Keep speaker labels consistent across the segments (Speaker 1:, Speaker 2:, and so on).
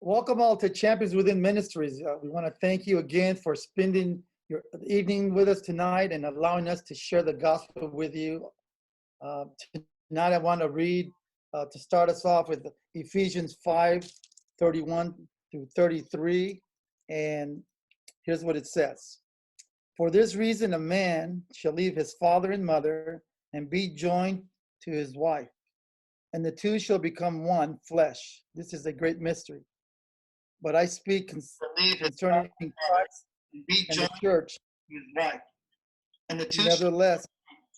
Speaker 1: Welcome all to Champions Within Ministries. We want to thank you again for spending your evening with us tonight and allowing us to share the gospel with you. Tonight I want to read, to start us off with Ephesians 5:31 through 33. And here's what it says. For this reason, a man shall leave his father and mother and be joined to his wife, and the two shall become one flesh. This is a great mystery. But I speak concerning Christ and the church, his wife, and the two. Nevertheless,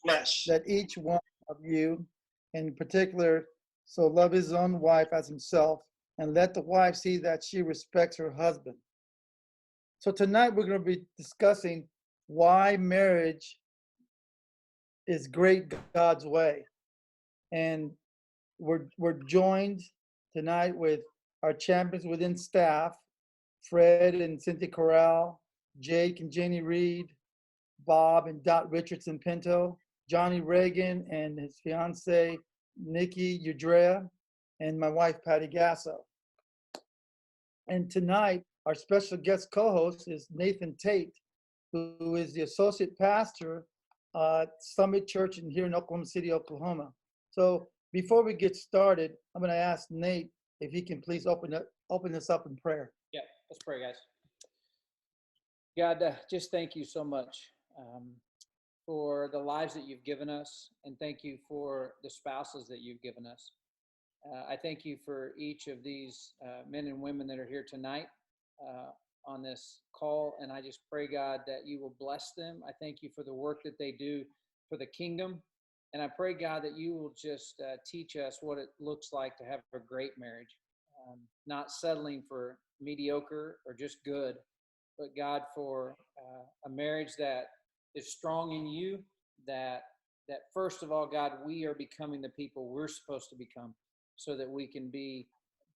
Speaker 1: flesh. That each one of you, in particular, so love his own wife as himself, and let the wife see that she respects her husband. So tonight we're going to be discussing why marriage is great God's way, and we're joined tonight with our champions within staff, Fred and Cynthia Corral, Jake and Janie Reed, Bob and Dot Richardson Pinto, Johnny Ragin and his fiance, Nikki, Udria, and my wife, Patty Gasso. And tonight, our special guest co-host is Nathan Tate, who is the associate pastor at Summit Church here in Oklahoma City, Oklahoma. So before we get started, I'm going to ask Nate if he can please open this up in prayer.
Speaker 2: Yeah, let's pray, guys. God, just thank you so much for the lives that you've given us, and thank you for the spouses that you've given us. I thank you for each of these men and women that are here tonight on this call, and I just pray, God, that you will bless them. I thank you for the work that they do for the kingdom. And I pray, God, that you will just teach us what it looks like to have a great marriage, not settling for mediocre or just good, but God, for a marriage that is strong in you, that first of all, God, we are becoming the people we're supposed to become so that we can be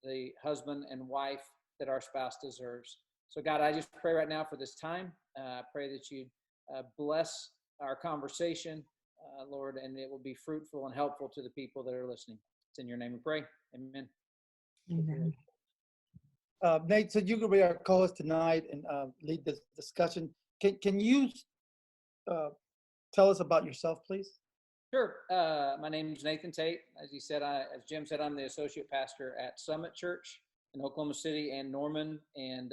Speaker 2: the husband and wife that our spouse deserves. So, God, I just pray right now for this time. I pray that you bless our conversation, Lord, and it will be fruitful and helpful to the people that are listening. It's in your name we pray. Amen.
Speaker 3: Amen.
Speaker 1: Nate, so you can be our co-host tonight and lead this discussion. Can you tell us about yourself, please?
Speaker 2: Sure. My name is Nathan Tate. As you said, as Jim said, I'm the associate pastor at Summit Church in Oklahoma City and Norman, and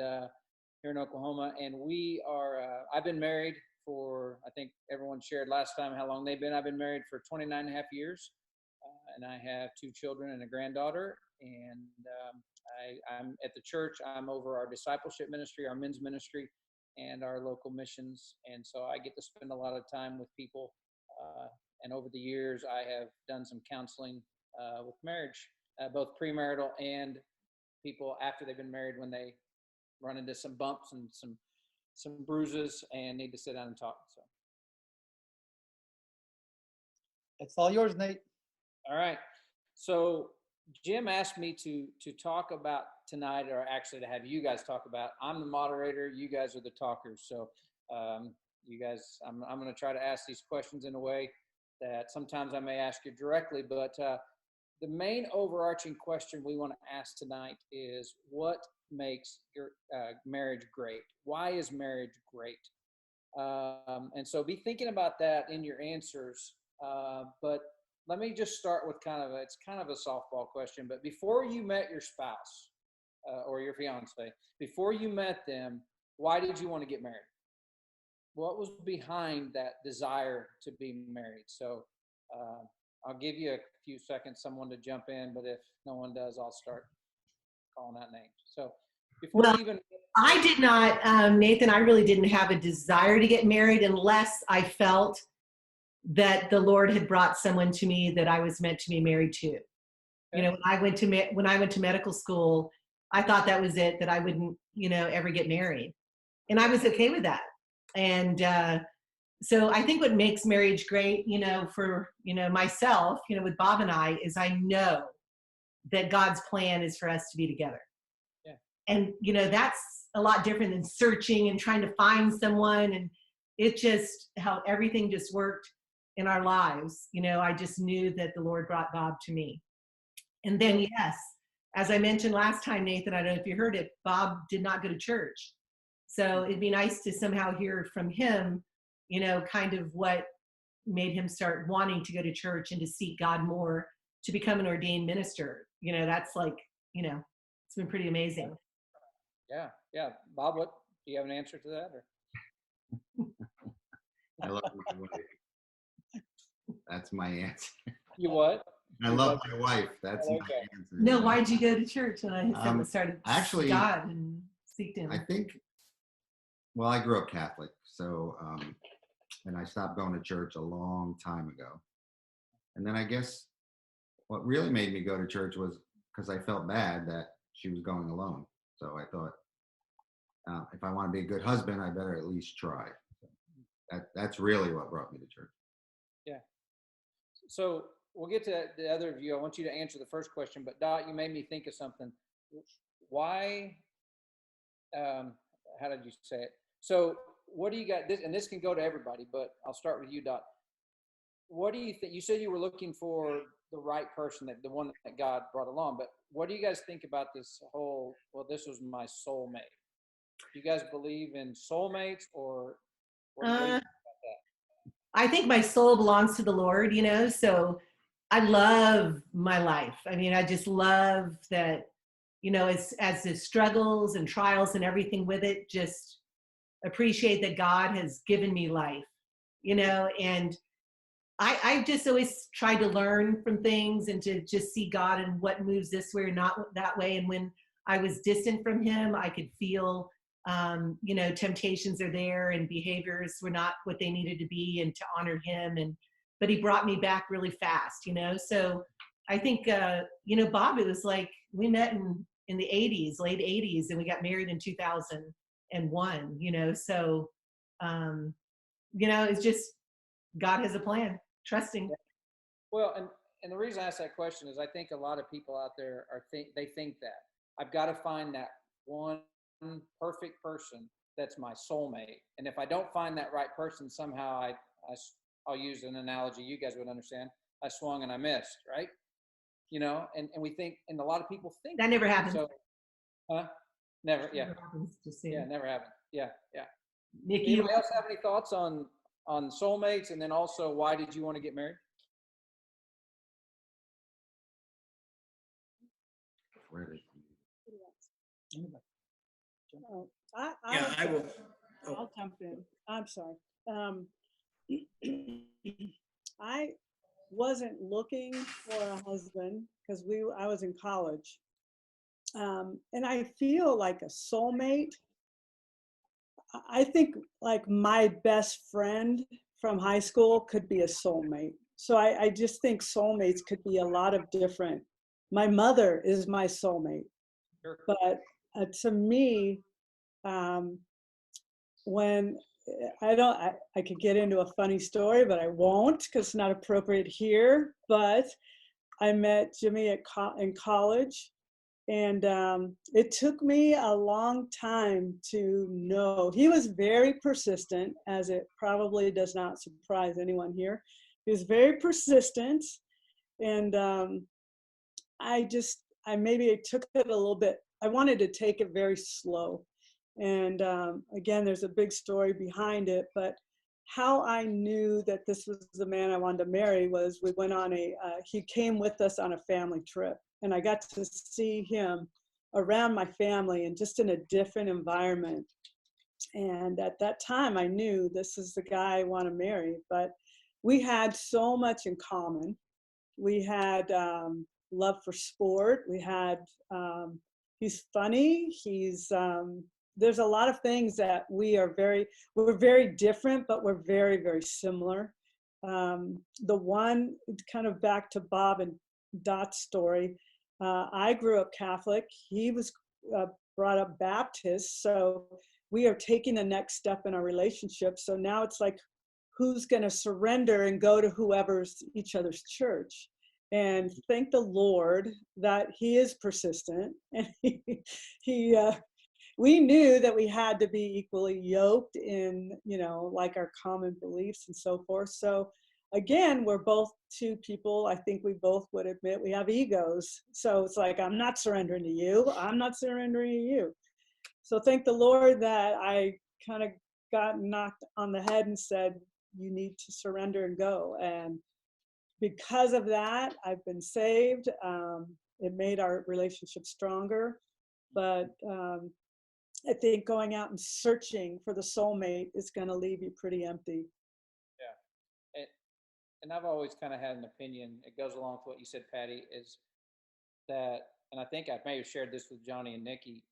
Speaker 2: here in Oklahoma. And we are. I've been married for, I think everyone shared last time how long they've been. I've been married for 29 and a half years, and I have 2 children and a granddaughter. And I'm at the church. I'm over our discipleship ministry, our men's ministry, and our local missions. And so I get to spend a lot of time with people. And over the years, I have done some counseling with marriage, both premarital and people after they've been married when they run into some bumps and some bruises and need to sit down and talk. So
Speaker 1: it's all yours, Nate.
Speaker 2: All right. So Jim asked me to talk about tonight, or actually to have you guys talk about. I'm the moderator. You guys are the talkers. So you guys, I'm going to try to ask these questions in a way that sometimes I may ask you directly, but the main overarching question we want to ask tonight is, what makes your marriage great? Why is marriage great? And so be thinking about that in your answers. But let me just start with it's kind of a softball question, but before you met your spouse or your fiance, before you met them, why did you want to get married? What was behind that desire to be married? So I'll give you a few seconds, someone to jump in, but if no one does, I'll start calling out names. So before
Speaker 3: I did not, Nathan, I really didn't have a desire to get married unless I felt that the Lord had brought someone to me that I was meant to be married to. Okay. You know, when I went to medical school, I thought that was it, that I wouldn't, ever get married. And I was okay with that. And so I think what makes marriage great, for, myself, with Bob and I, is I know that God's plan is for us to be together.
Speaker 2: Yeah.
Speaker 3: And, that's a lot different than searching and trying to find someone. And it just, how everything just worked in our lives. I just knew that the Lord brought Bob to me. And then, yes, as I mentioned last time, Nathan, I don't know if you heard it, Bob did not go to church. So it'd be nice to somehow hear from him, you know, kind of what made him start wanting to go to church and to seek God more, to become an ordained minister. You know, that's like, you know, it's been pretty amazing.
Speaker 2: Yeah, yeah. Bob, what do you have an answer to that? Or?
Speaker 4: I love my wife. That's my answer.
Speaker 2: You what?
Speaker 4: I love my wife. That's my answer.
Speaker 3: No, why'd you go to church? And I started
Speaker 4: actually,
Speaker 3: God and seeked him.
Speaker 4: I think, well, I grew up Catholic, so, and I stopped going to church a long time ago. And then I guess what really made me go to church was because I felt bad that she was going alone. So I thought, if I want to be a good husband, I better at least try. That's really what brought me to church. Yeah.
Speaker 2: So we'll get to the other of you. I want you to answer the first question, but Dot, you made me think of something. Why, how did you say it? So what do you got this, and this can go to everybody, but I'll start with you, Dot. What do you think? You said you were looking for the right person, the one that God brought along, but what do you guys think about this whole, well, this was my soulmate? Do you guys believe in soulmates, or what do you think about that?
Speaker 3: I think my soul belongs to the Lord, you know, so I love my life. I mean, I just love that, you know, as the struggles and trials and everything with it, just appreciate that God has given me life, you know, and I just always try to learn from things and to just see God and what moves this way or not that way. And when I was distant from him, I could feel, you know, temptations are there and behaviors were not what they needed to be, and to honor him. But he brought me back really fast, you know? So I think, you know, Bob, it was like, we met in the 80s, late 80s, and we got married in 2001, you know? So, you know, it's just, God has a plan, trusting.
Speaker 2: Well, and the reason I ask that question is I think a lot of people out there they think that I've got to find that one perfect person that's my soulmate. And if I don't find that right person, somehow I'll use an analogy you guys would understand. I swung and I missed, right? You know, and we think, and a lot of people think
Speaker 3: that never happens.
Speaker 2: So, never, yeah.
Speaker 3: Never happens,
Speaker 2: yeah, never happened. Yeah, yeah.
Speaker 3: Nikki,
Speaker 2: Anybody else have any thoughts on soulmates, and then also why did you want to get married?
Speaker 5: I will. I'll jump in. I'm sorry. I wasn't looking for a husband because I was in college, and I feel like a soulmate. I think like my best friend from high school could be a soulmate. So I just think soulmates could be a lot of different. My mother is my soulmate, sure. But to me, when I could get into a funny story, but I won't because it's not appropriate here. But I met Jimmy in college, and it took me a long time to know. He was very persistent, as it probably does not surprise anyone here. He was very persistent, and I took it a little bit. I wanted to take it very slow. And again, there's a big story behind it, but how I knew that this was the man I wanted to marry was we went on he came with us on a family trip, and I got to see him around my family and just in a different environment. And at that time I knew this is the guy I want to marry, but we had so much in common. We had love for sport. We had, he's funny. There's a lot of things that we're very different, but we're very, very similar. The one, kind of back to Bob and Dot's story, I grew up Catholic. He was brought up Baptist. So we are taking the next step in our relationship. So now it's like, who's going to surrender and go to whoever's each other's church? And thank the Lord that he is persistent. And we knew that we had to be equally yoked in, you know, like our common beliefs and so forth. So again, we're both two people. I think we both would admit we have egos. So it's like, I'm not surrendering to you. I'm not surrendering to you. So thank the Lord that I kind of got knocked on the head and said, you need to surrender and go. And because of that, I've been saved. It made our relationship stronger. But I think going out and searching for the soulmate is going to leave you pretty empty.
Speaker 2: Yeah. And I've always kind of had an opinion, it goes along with what you said, Patty, is that, and I think I may have shared this with Johnny and Nikki,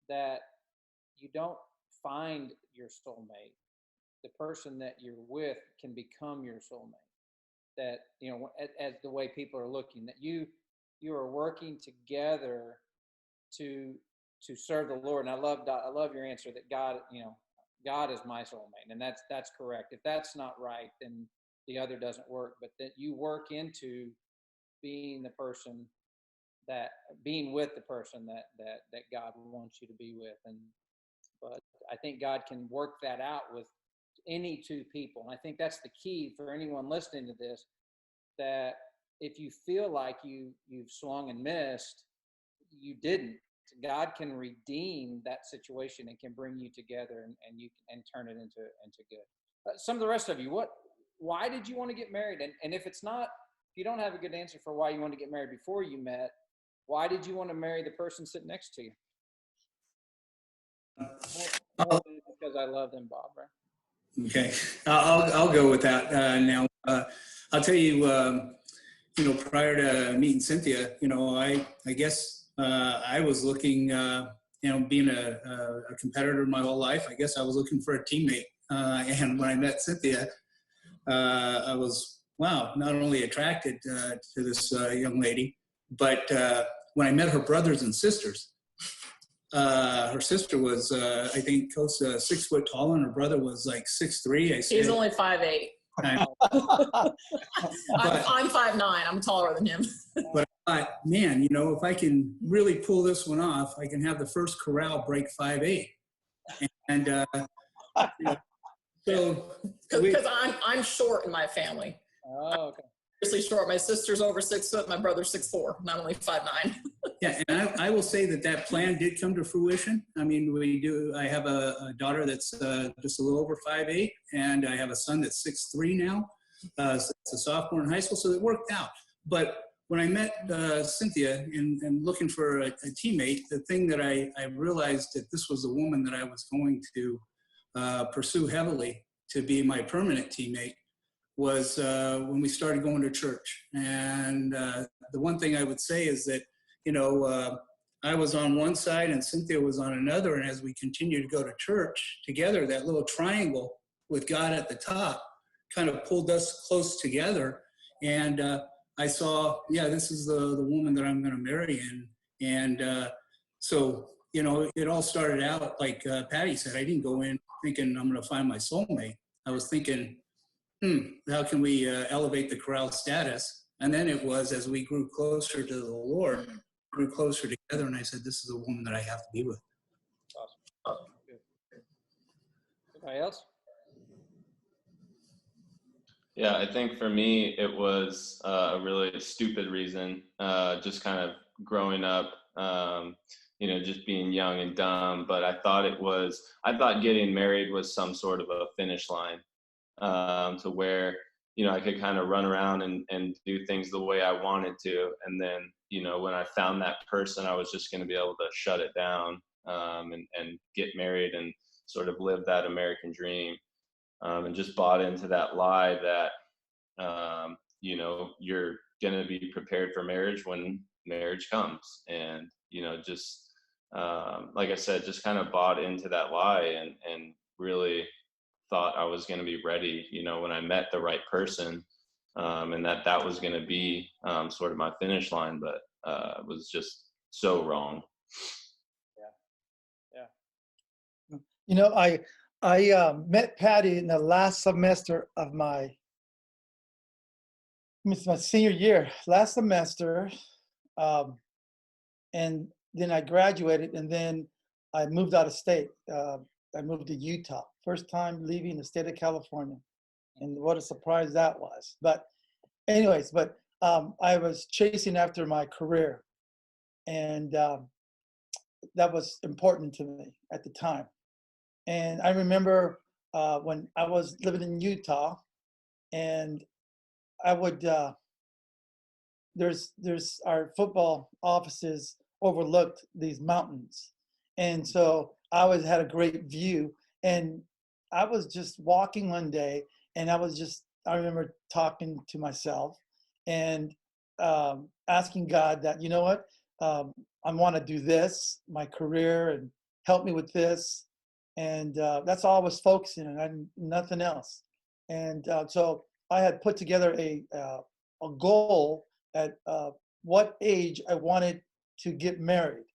Speaker 2: that you don't find your soulmate. The person that you're with can become your soulmate. That, you know, as the way people are looking, that you are working together to serve the Lord. And I love your answer that God, you know, God is my soulmate, and that's correct. If that's not right, then the other doesn't work. But that you work into being the person being with the person that God wants you to be with. But I think God can work that out with any two people. And I think that's the key for anyone listening to this, that if you feel like you've swung and missed, you didn't. God can redeem that situation and can bring you together and you can turn it into good. Some of the rest of you, why did you want to get married? And if you don't have a good answer for why you want to get married before you met, why did you want to marry the person sitting next to you? Because I love them, Bob, right?
Speaker 6: Okay, I'll go with that now. I'll tell you, you know, prior to meeting Cynthia, you know, I guess I was looking, you know, being a competitor my whole life, I guess I was looking for a teammate. And when I met Cynthia, I was, wow, not only attracted to this young lady, but when I met her brothers and sisters, her sister was, I think, close to 6 foot tall, and her brother was like 6'3".
Speaker 7: He's only 5'8". I'm 5'9". I'm taller than him.
Speaker 6: But I thought, man, you know, if I can really pull this one off, I can have the first Corral break 5'8". And you know, so
Speaker 7: because I'm short in my family.
Speaker 2: Oh, okay.
Speaker 7: Seriously short. My sister's over 6 foot. My brother's 6'4". Not only 5'9".
Speaker 6: yeah, and I will say that plan did come to fruition. I mean, I have a daughter that's just a little over 5'8", and I have a son that's 6'3" now. So it's a sophomore in high school, so it worked out. But when I met Cynthia and looking for a teammate, the thing that I realized that this was the woman that I was going to pursue heavily to be my permanent teammate was when we started going to church. And the one thing I would say is that, you know, I was on one side and Cynthia was on another. And as we continued to go to church together, that little triangle with God at the top kind of pulled us close together. And I saw, yeah, this is the woman that I'm going to marry. And so, you know, it all started out like Patty said. I didn't go in thinking I'm going to find my soulmate. I was thinking, how can we elevate the Corral status? And then it was, as we grew closer to the Lord, grew closer together, and I said, this is a woman that I have to be with.
Speaker 2: Awesome. Good. Anybody else?
Speaker 8: Yeah, I think for me, it was a really stupid reason, just kind of growing up, you know, just being young and dumb. But I thought getting married was some sort of a finish line, to where, you know, I could kind of run around and do things the way I wanted to. And then, you know, when I found that person, I was just going to be able to shut it down, and get married and sort of live that American dream. And just bought into that lie that, you know, you're going to be prepared for marriage when marriage comes. And, you know, just, like I said, just kind of bought into that lie and really thought I was going to be ready, you know, when I met the right person, and that was going to be sort of my finish line, but it was just so wrong.
Speaker 2: Yeah.
Speaker 1: You know, I met Patty in the last semester of my senior year, last semester, and then I graduated, and then I moved out of state. I moved to Utah, first time leaving the state of California. and what a surprise that was. But anyways, I was chasing after my career, and that was important to me at the time. And I remember when I was living in Utah, and I would there's our football offices overlooked these mountains, and so I always had a great view. And I was just walking one day, and I remember talking to myself and asking God that, you know what, I want to do this, my career, and help me with this. And that's all I was focusing on, and nothing else. And so I had put together a goal at what age I wanted to get married,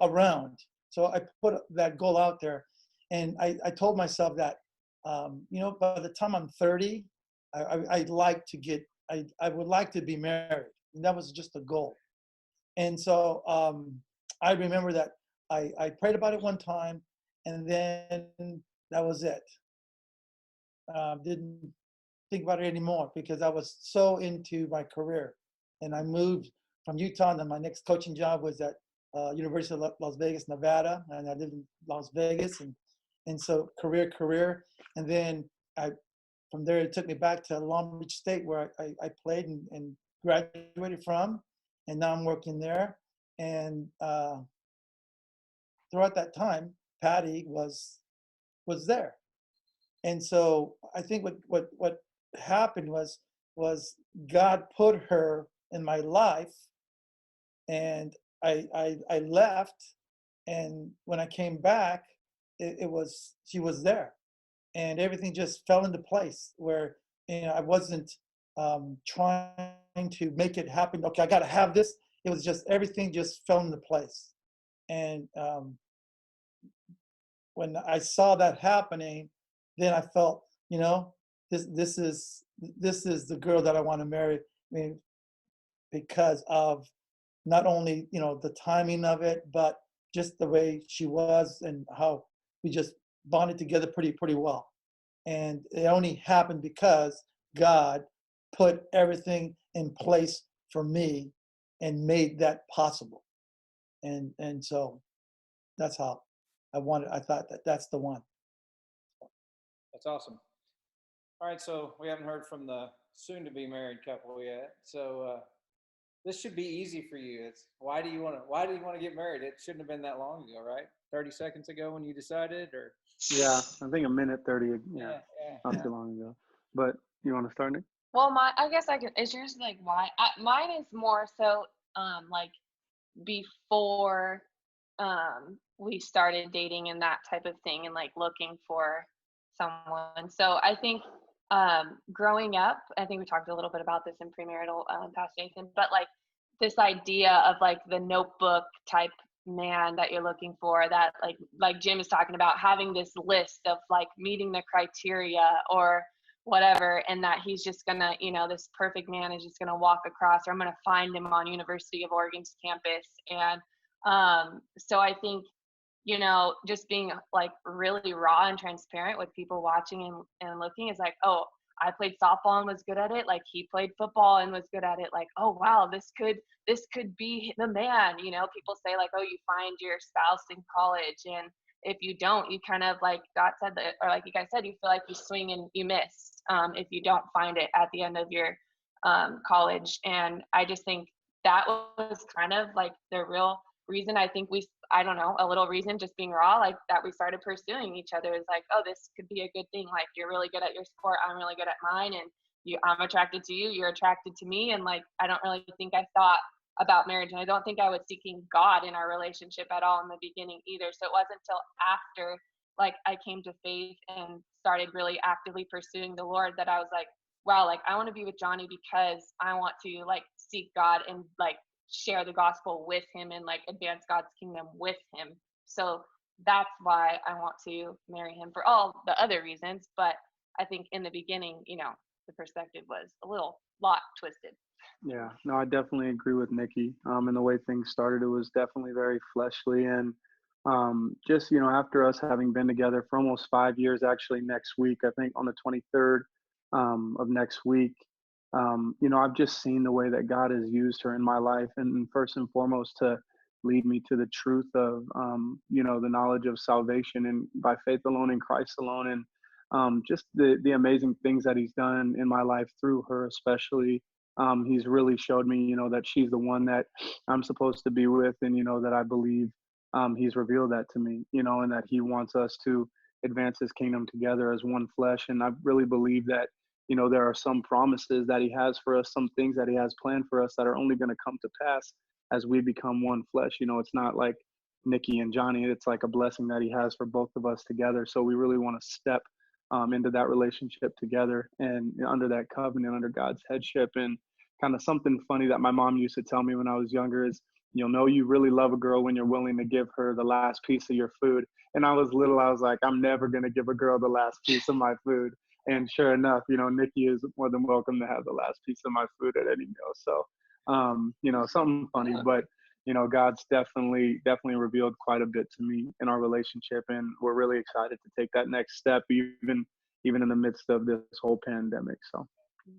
Speaker 1: around. So I put that goal out there, and I told myself that, by the time I'm 30, I'd like to I would like to be married. And that was just a goal. And so I remember that I prayed about it one time, and then that was it. Didn't think about it anymore because I was so into my career. And I moved from Utah, and then my next coaching job was at University of Las Vegas, Nevada, and I lived in Las Vegas, and so career, and then from there it took me back to Long Beach State where I played and graduated from, and now I'm working there. And throughout that time, Patty was there, and so I think what happened was God put her in my life, and I left, and when I came back, she was there, and everything just fell into place where I wasn't trying to make it happen. Okay, I got to have this. It was just everything just fell into place, and when I saw that happening, then I felt, this is the girl that I want to marry. I mean, because of not only the timing of it, but just the way she was and how we just bonded together pretty well. And it only happened because God put everything in place for me and made that possible. And so that's how I thought that's the one.
Speaker 2: That's awesome. All right, so we haven't heard from the soon-to-be married couple yet. So this should be easy for you. It's why do you want to get married? It shouldn't have been that long ago, right? 30 seconds ago when you decided, or
Speaker 9: yeah, I think a minute 30. Yeah, not too long ago. But you want to start, Nick?
Speaker 10: Well, I guess I could. Is yours like why? Mine is more so like before we started dating and that type of thing, and like looking for someone. So I think growing up, I think we talked a little bit about this in premarital, Pastor Nathan, but like this idea of like the Notebook type man that you're looking for, that like Jim is talking about, having this list of like meeting the criteria or whatever, and that he's just gonna, this perfect man is just gonna walk across, or I'm gonna find him on University of Oregon's campus. And so I think, just being like really raw and transparent with people watching and looking is like, oh, I played softball and was good at it. Like he played football and was good at it. Like, oh wow, this could be the man. People say like, oh, you find your spouse in college, and if you don't, you kind of, like God said, that, or like you guys said, you feel like you swing and you miss if you don't find it at the end of your college. And I just think that was kind of like the real reason. I think I don't know, a little reason, just being raw, like that we started pursuing each other, is like, oh, this could be a good thing. Like you're really good at your sport, I'm really good at mine, and I'm attracted to you, you're attracted to me. And like, I don't really think I thought about marriage, and I don't think I was seeking God in our relationship at all in the beginning either. So it wasn't until after like I came to faith and started really actively pursuing the Lord that I was like, wow, like I want to be with Johnny because I want to like seek God and like share the gospel with him and like advance God's kingdom with him. So that's why I want to marry him, for all the other reasons. But I think in the beginning, the perspective was a lot twisted.
Speaker 9: Yeah, no, I definitely agree with Nikki. And the way things started, it was definitely very fleshly. And just, after us having been together for almost 5 years, actually next week, I think on the 23rd, of next week. I've just seen the way that God has used her in my life, and first and foremost to lead me to the truth of, the knowledge of salvation and by faith alone in Christ alone. And just the amazing things that he's done in my life through her, especially. He's really showed me, that she's the one that I'm supposed to be with, and, that I believe he's revealed that to me, and that he wants us to advance his kingdom together as one flesh. And I really believe that, there are some promises that he has for us, some things that he has planned for us that are only going to come to pass as we become one flesh. It's not like Nikki and Johnny, it's like a blessing that he has for both of us together. So we really want to step into that relationship together and under that covenant, under God's headship. And kind of something funny that my mom used to tell me when I was younger is, you'll know you really love a girl when you're willing to give her the last piece of your food. And I was little, I was like, I'm never going to give a girl the last piece of my food. And sure enough, Nikki is more than welcome to have the last piece of my food at any meal. So, something funny, but, God's definitely revealed quite a bit to me in our relationship. And we're really excited to take that next step, even in the midst of this whole pandemic. So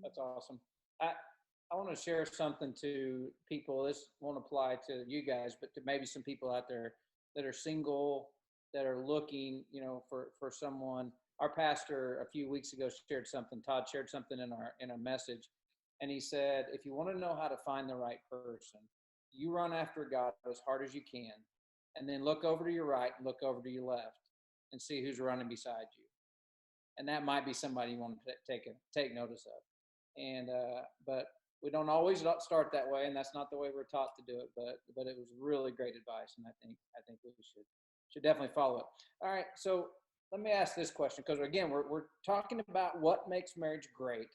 Speaker 2: that's awesome. I want to share something to people. This won't apply to you guys, but to maybe some people out there that are single, that are looking, for someone. Our pastor a few weeks ago shared something. Todd shared something in a message, and he said, if you want to know how to find the right person, you run after God as hard as you can, and then look over to your right and look over to your left and see who's running beside you. And that might be somebody you want to take notice of. And but we don't always start that way, and that's not the way we're taught to do it. But it was really great advice, and I think we should definitely follow it. All right, so let me ask this question, because again, we're talking about what makes marriage great,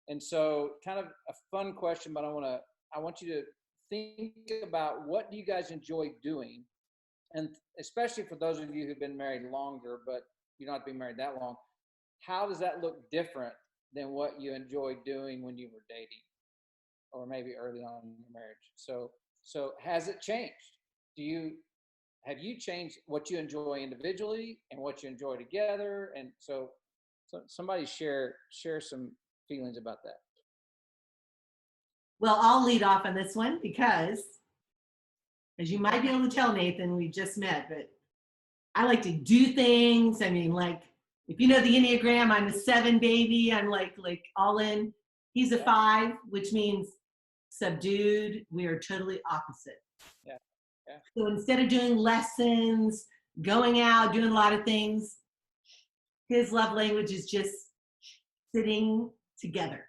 Speaker 2: and so kind of a fun question, but I want you to think about, what do you guys enjoy doing, and especially for those of you who've been married longer, but you don't have to be married that long. How does that look different than what you enjoyed doing when you were dating, or maybe early on in your marriage? So has it changed? Have you changed what you enjoy individually and what you enjoy together? And so somebody share some feelings about that.
Speaker 3: Well, I'll lead off on this one because, as you might be able to tell, Nathan, we just met, but I like to do things. I mean, like, if you know the Enneagram, I'm a 7 baby. I'm like all in. He's a 5, which means subdued. We are totally opposite.
Speaker 2: Yeah.
Speaker 3: So instead of doing lessons, going out, doing a lot of things, his love language is just sitting together.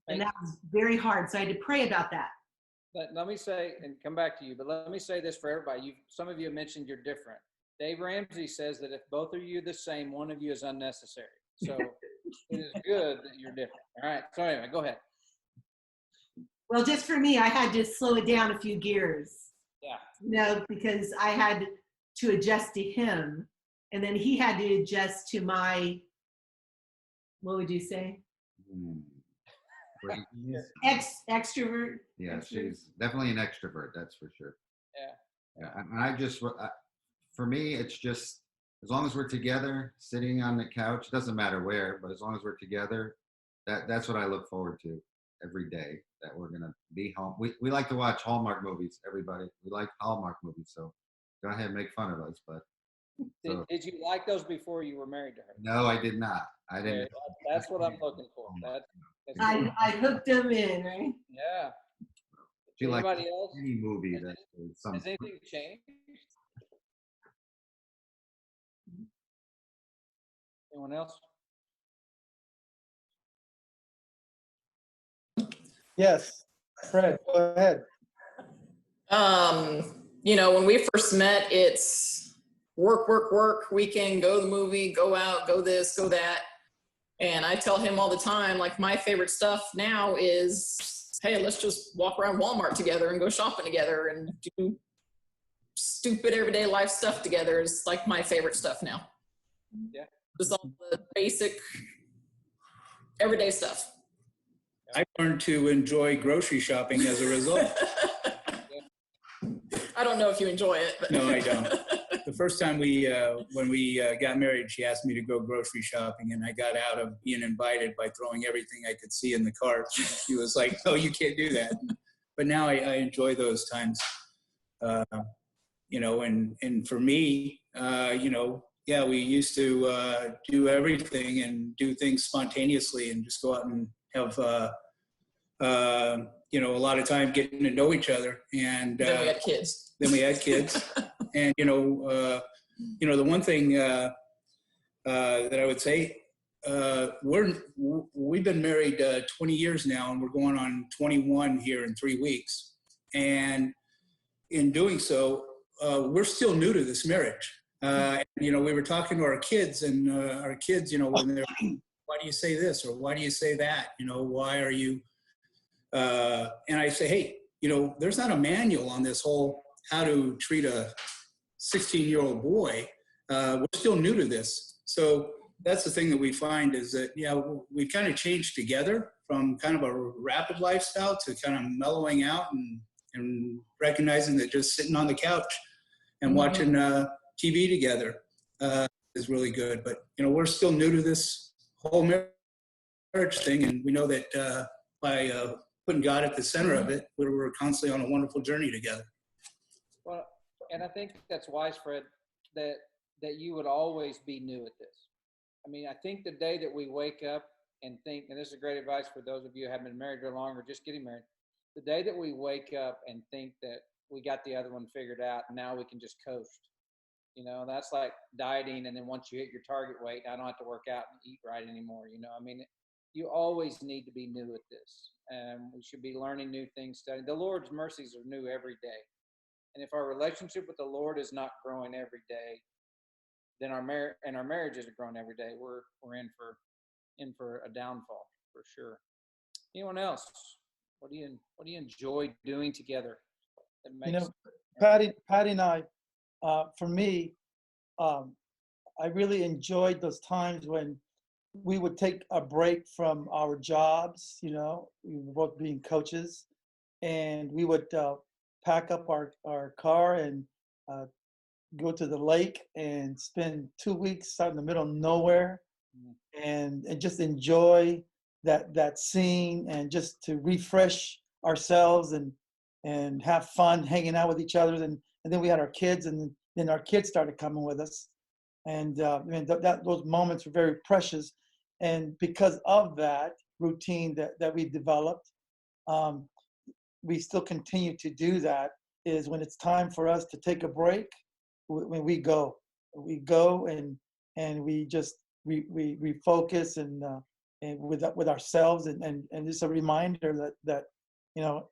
Speaker 3: And that was very hard. So I had to pray about that.
Speaker 2: Let me say, and come back to you, but let me say this for everybody. Some of you have mentioned you're different. Dave Ramsey says that if both of you are the same, one of you is unnecessary. So it is good that you're different. All right. So anyway, go ahead.
Speaker 3: Well, just for me, I had to slow it down a few gears.
Speaker 2: Yeah.
Speaker 3: Because I had to adjust to him, and then he had to adjust to my, what would you say? Extrovert.
Speaker 4: Yeah, she's definitely an extrovert. That's for sure.
Speaker 2: Yeah.
Speaker 4: And for me, it's just, as long as we're together, sitting on the couch, it doesn't matter where, but as long as we're together, that's what I look forward to every day, that we're going to be home. We like to watch Hallmark movies, everybody. We like Hallmark movies, so go ahead and make fun of us. But
Speaker 2: Did you like those before you were married to her?
Speaker 4: No, I did not. I didn't.
Speaker 2: That's what I'm looking for.
Speaker 3: I hooked him in, right?
Speaker 2: Yeah.
Speaker 4: She likes
Speaker 2: Anybody else?
Speaker 4: any movie that
Speaker 2: Has anything changed? Anyone else?
Speaker 1: Yes, Fred, go ahead.
Speaker 7: When we first met, it's work, weekend, go to the movie, go out, go this, go that. And I tell him all the time, like, my favorite stuff now is, hey, let's just walk around Walmart together and go shopping together and do stupid everyday life stuff together is like my favorite stuff now.
Speaker 2: Yeah.
Speaker 7: Just all the basic everyday stuff.
Speaker 6: I learned to enjoy grocery shopping as a result.
Speaker 7: I don't know if you enjoy it. But
Speaker 6: No, I don't. the first time when we got married, she asked me to go grocery shopping, and I got out of being invited by throwing everything I could see in the cart. She was like, "No, you can't do that." But now I enjoy those times, you know. And for me, you know, yeah, we used to do everything and do things spontaneously and just go out and have, you know, a lot of time getting to know each other. And
Speaker 7: Then we had kids.
Speaker 6: Then we had kids. And, you know, the one thing that I would say, we've been married 20 years now, and we're going on 21 here in 3 weeks. And in doing so, we're still new to this marriage. You know, we were talking to our kids, and our kids, you know, when they're, why do you say this? Or why do you say that? You know, why are you, and I say, hey, you know, there's not a manual on this whole how to treat a 16-year-old boy. We're still new to this. So that's the thing that we find is that, yeah, we kind of changed together from kind of a rapid lifestyle to kind of mellowing out and recognizing that just sitting on the couch and watching TV together is really good. But, you know, we're still new to this whole marriage thing. And we know that by putting God at the center of it, we're constantly on a wonderful journey together.
Speaker 2: Well, and I think that's wise, Fred, that you would always be new at this. I mean, I think the day that we wake up and think, and this is great advice for those of you who haven't been married very long or just getting married, the day that we wake up and think that we got the other one figured out and now we can just coast, you know, that's like dieting. And then once you hit your target weight, I don't have to work out and eat right anymore. You know, I mean, you always need to be new at this. And we should be learning new things, studying. The Lord's mercies are new every day. And if our relationship with the Lord is not growing every day, then our marriage isn't growing every day. We're in for a downfall for sure. Anyone else? What do you enjoy doing together? That makes,
Speaker 1: you know, Patty and I, for me, I really enjoyed those times when we would take a break from our jobs. You know, we were both being coaches, and we would pack up our car and go to the lake and spend 2 weeks out in the middle of nowhere, and just enjoy that scene, and just to refresh ourselves and have fun hanging out with each other. And then we had our kids, and then our kids started coming with us, and those moments were very precious. And because of that routine that we developed, we still continue to do that. Is when it's time for us to take a break, when we go and we just we focus and with ourselves, and just a reminder that you know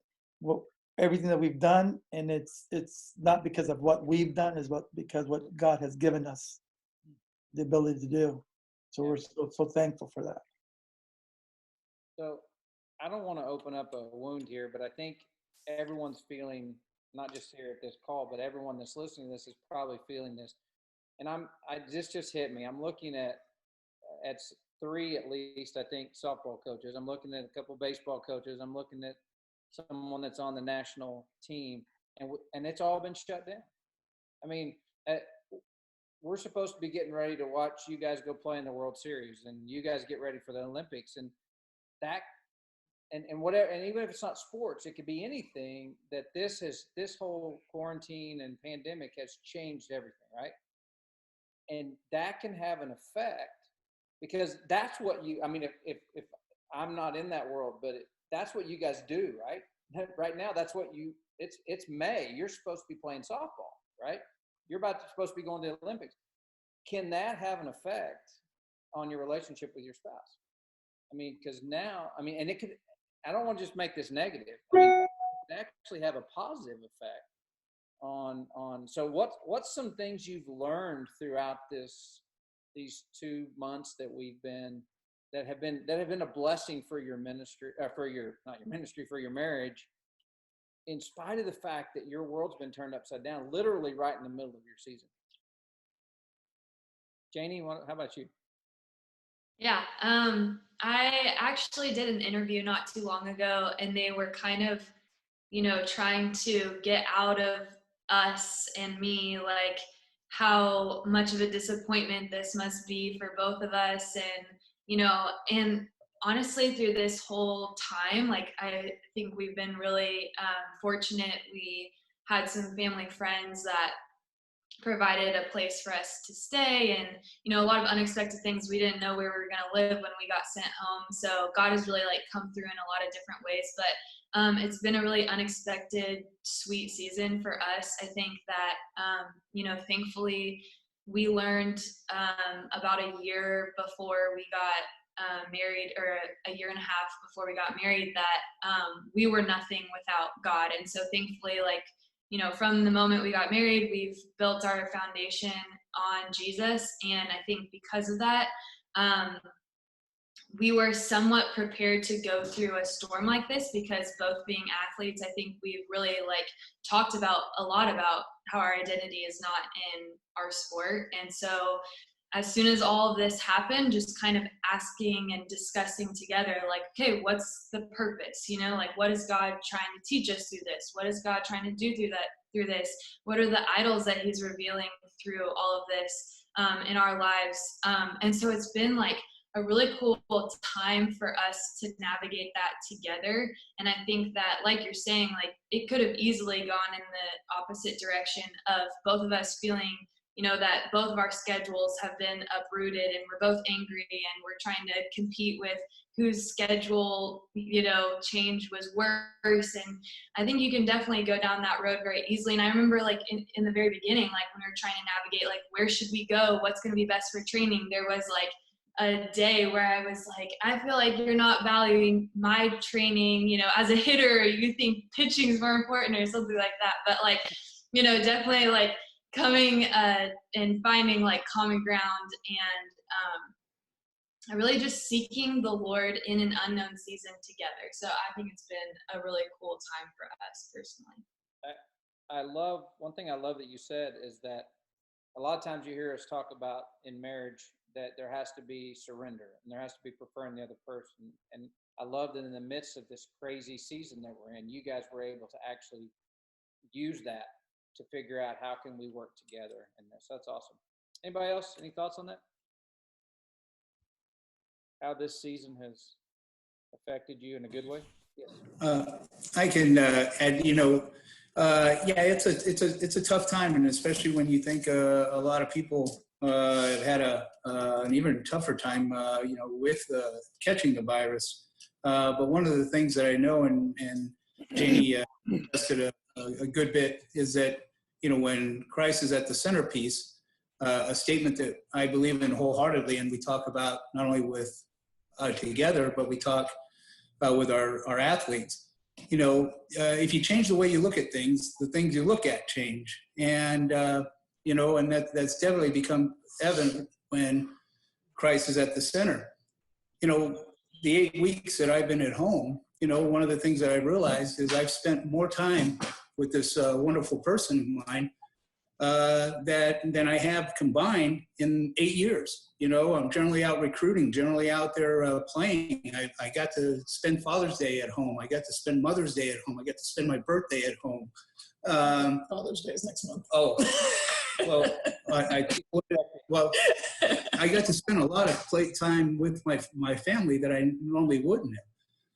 Speaker 1: everything that we've done, and it's not because of what we've done, is because what God has given us the ability to do. So we're so thankful for that.
Speaker 2: So I don't want to open up a wound here, but I think everyone's feeling, not just here at this call, but everyone that's listening to this is probably feeling this. And this just hit me. I'm looking at 3 at least, I think, softball coaches. I'm looking at a couple baseball coaches. I'm looking at someone that's on the national team, and it's all been shut down. I mean, we're supposed to be getting ready to watch you guys go play in the World Series, and you guys get ready for the Olympics, and that, and whatever. And even if it's not sports, it could be anything. That this whole quarantine and pandemic has changed everything, right? And that can have an effect, because that's what I mean, if I'm not in that world, but that's what you guys do, right? Right now, that's what it's May. You're supposed to be playing softball, right? You're supposed to be going to the Olympics. Can that have an effect on your relationship with your spouse? I mean, because now, I mean, and it could, I don't want to just make this negative. I mean, it could actually have a positive effect on, so what's some things you've learned throughout these 2 months that have been a blessing for your ministry, for your marriage, in spite of the fact that your world's been turned upside down, literally right in the middle of your season? Janie, how about you?
Speaker 11: Yeah, I actually did an interview not too long ago, and they were kind of, trying to get out of us and me, like, how much of a disappointment this must be for both of us. And, and honestly, through this whole time, like, I think we've been really fortunate. We had some family friends that provided a place for us to stay, and a lot of unexpected things. We didn't know where we were going to live when we got sent home, so God has really like come through in a lot of different ways. But it's been a really unexpected, sweet season for us. I think that thankfully we learned about a year before we got married, or a year and a half before we got married, that we were nothing without God. And so thankfully, like, from the moment we got married, we've built our foundation on Jesus. And I think because of that, we were somewhat prepared to go through a storm like this, because both being athletes, I think we've really like talked about a lot about how our identity is not in our sport. And so as soon as all of this happened, just kind of asking and discussing together, like, okay, what's the purpose? Like, what is God trying to teach us through this? What is God trying to do through this? What are the idols that he's revealing through all of this in our lives? And so it's been like a really cool time for us to navigate that together. And I think that, like you're saying, like, it could have easily gone in the opposite direction of both of us feeling that both of our schedules have been uprooted, and we're both angry, and we're trying to compete with whose schedule, change was worse. And I think you can definitely go down that road very easily. And I remember, like, in the very beginning, like, when we were trying to navigate, like, where should we go? What's going to be best for training? There was like a day where I was like, I feel like you're not valuing my training, as a hitter, you think pitching is more important or something like that. But like, definitely like coming and finding like common ground, and really just seeking the Lord in an unknown season together. So I think it's been a really cool time for us personally.
Speaker 2: One thing I love that you said is that a lot of times you hear us talk about in marriage that there has to be surrender, and there has to be preferring the other person. And I love that in the midst of this crazy season that we're in, you guys were able to actually use that to figure out how can we work together in this. That's awesome. Anybody else? Any thoughts on that? How this season has affected you in a good way? Yes.
Speaker 6: I can add, yeah, it's a tough time, and especially when you think a lot of people have had an even tougher time, with catching the virus. But one of the things that I know, and Janie tested a good bit, is that when Christ is at the centerpiece, a statement that I believe in wholeheartedly, and we talk about not only with together, but we talk about with our athletes. If you change the way you look at things, the things you look at change, and and that's definitely become evident when Christ is at the center. The 8 weeks that I've been at home, one of the things that I realized is I've spent more time with this wonderful person of mine than I have combined in 8 years. I'm generally out recruiting, generally out there playing. I got to spend Father's Day at home. I got to spend Mother's Day at home. I got to spend my birthday at home.
Speaker 7: Father's Day is next month.
Speaker 6: Oh, well, I got to spend a lot of play time with my family that I normally wouldn't have.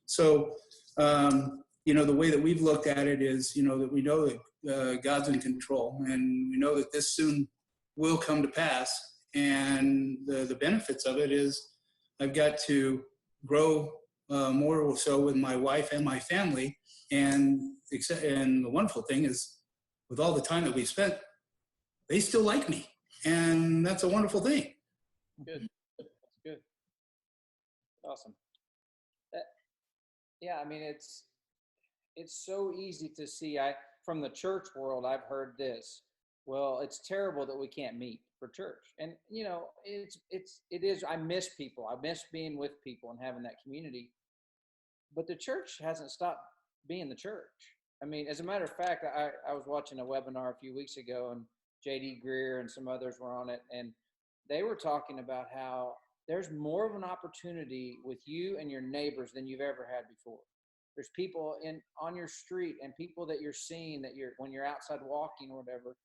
Speaker 6: So, the way that we've looked at it is, that we know that God's in control, and we know that this soon will come to pass. And the benefits of it is I've got to grow more so with my wife and my family. And the wonderful thing is, with all the time that we spent, they still like me. And that's a wonderful thing.
Speaker 2: Good. That's good. Awesome. Yeah, I mean, it's so easy to see. From the church world, I've heard this. Well, it's terrible that we can't meet for church. And, it is, I miss people. I miss being with people and having that community. But the church hasn't stopped being the church. I mean, as a matter of fact, I was watching a webinar a few weeks ago, and J.D. Greer and some others were on it, and they were talking about how there's more of an opportunity with you and your neighbors than you've ever had before. There's people on your street and people that you're seeing when you're outside walking or whatever,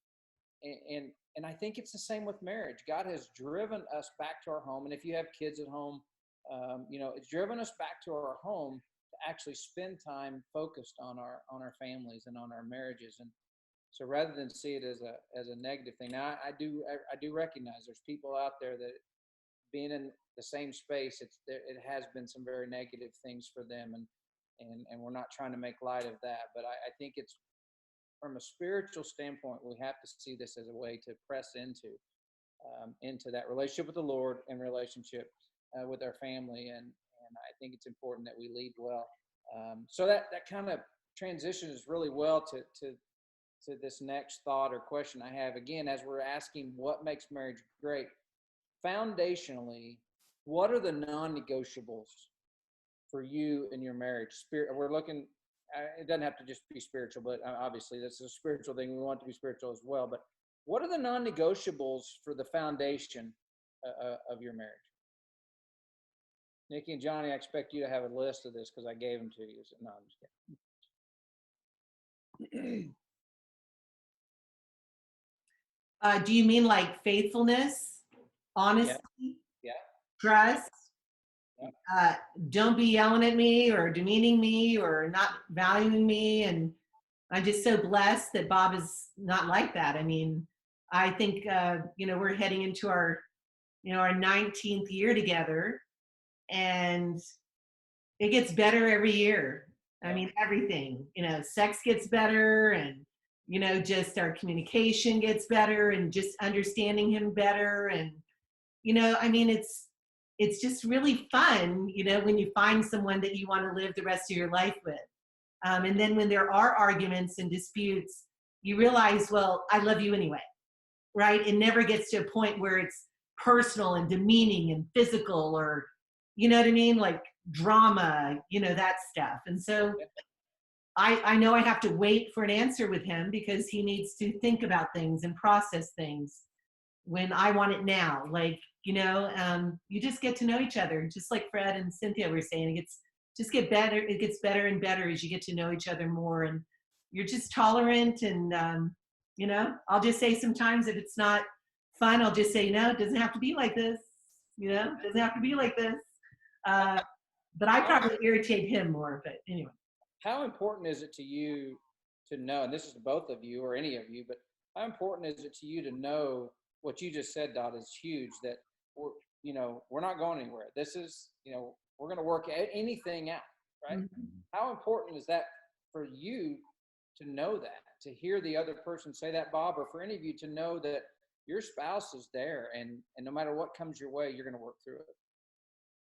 Speaker 2: and I think it's the same with marriage. God has driven us back to our home. And if you have kids at home, it's driven us back to our home to actually spend time focused on our families and on our marriages. And so rather than see it as a negative thing, now I do recognize there's people out there that being in the same space, it has been some very negative things for them, and we're not trying to make light of that. But I think it's from a spiritual standpoint, we have to see this as a way to press into that relationship with the Lord and relationship with our family, and I think it's important that we lead well. So that kind of transitions really well to this next thought or question I have. Again, as we're asking what makes marriage great, foundationally, what are the non-negotiables for you in your marriage? We're looking, it doesn't have to just be spiritual, but obviously this is a spiritual thing. We want it to be spiritual as well. But what are the non-negotiables for the foundation of your marriage? Nikki and Johnny, I expect you to have a list of this because I gave them to you. So, no, I'm just kidding.
Speaker 3: Do you mean like faithfulness, honesty, trust? Yeah. Don't be yelling at me or demeaning me or not valuing me. And I'm just so blessed that Bob is not like that. I mean, I think, we're heading into our 19th year together, and it gets better every year. I mean, everything, sex gets better, and just our communication gets better, and just understanding him better. And, it's just really fun, when you find someone that you want to live the rest of your life with. And then when there are arguments and disputes, you realize, well, I love you anyway, right? It never gets to a point where it's personal and demeaning and physical, or, you know what I mean? Like drama, that stuff. And so I know I have to wait for an answer with him because he needs to think about things and process things when I want it now. Like, you just get to know each other, just like Fred and Cynthia were saying. It gets better and better as you get to know each other more, and you're just tolerant. And I'll just say sometimes if it's not fun, I'll just say, it doesn't have to be like this. It doesn't have to be like this. But I probably irritate him more. But anyway.
Speaker 2: How important is it to you to know, and this is to both of you or any of you, but how important is it to you to know what you just said, Dot, is huge, that we're not going anywhere. This is, we're going to work anything out, right? Mm-hmm. How important is that for you to know that, to hear the other person say that, Bob, or for any of you to know that your spouse is there, and no matter what comes your way, you're going to work through it?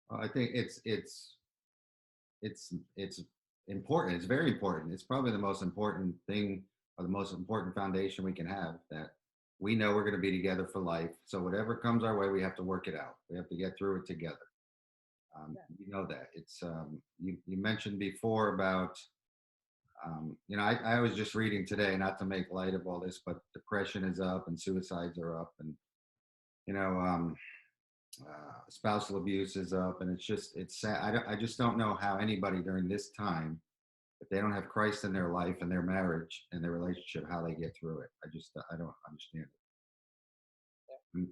Speaker 4: Well, I think it's important. It's very important. It's probably the most important thing, or the most important foundation we can have, that we know we're going to be together for life. So whatever comes our way, we have to work it out. We have to get through it together. You know that. It's you mentioned before about I was just reading today, not to make light of all this, but depression is up and suicides are up, and spousal abuse is up, and it's sad. I just don't know how anybody during this time, if they don't have Christ in their life and their marriage and their relationship, how they get through it. I don't understand it.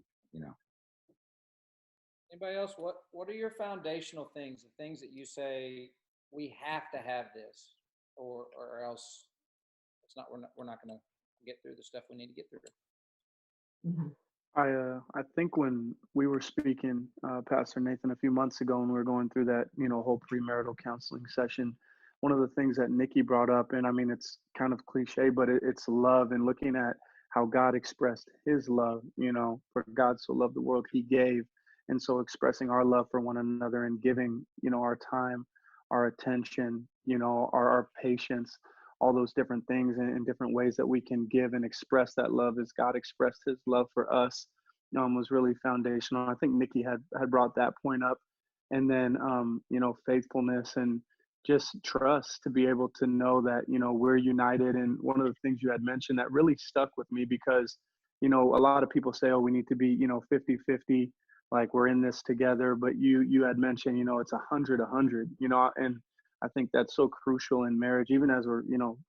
Speaker 2: Anybody else? What are your foundational things, the things that you say we have to have this, or else we're not going to get through the stuff we need to get through?
Speaker 3: Mm-hmm.
Speaker 9: I think when we were speaking, Pastor Nathan, a few months ago, and we were going through that, whole premarital counseling session, one of the things that Nikki brought up, and I mean, it's kind of cliche, but it's love, and looking at how God expressed his love, for God so loved the world, he gave. And so expressing our love for one another and giving, our time, our attention, our patience, all those different things in different ways that we can give and express that love as God expressed his love for us, was really foundational. I think Nikki had brought that point up. And then, faithfulness and just trust, to be able to know that, we're united. And one of the things you had mentioned that really stuck with me, because, a lot of people say, oh, we need to be, 50-50, like we're in this together. But you had mentioned, it's 100-100, and I think that's so crucial in marriage, even as we're,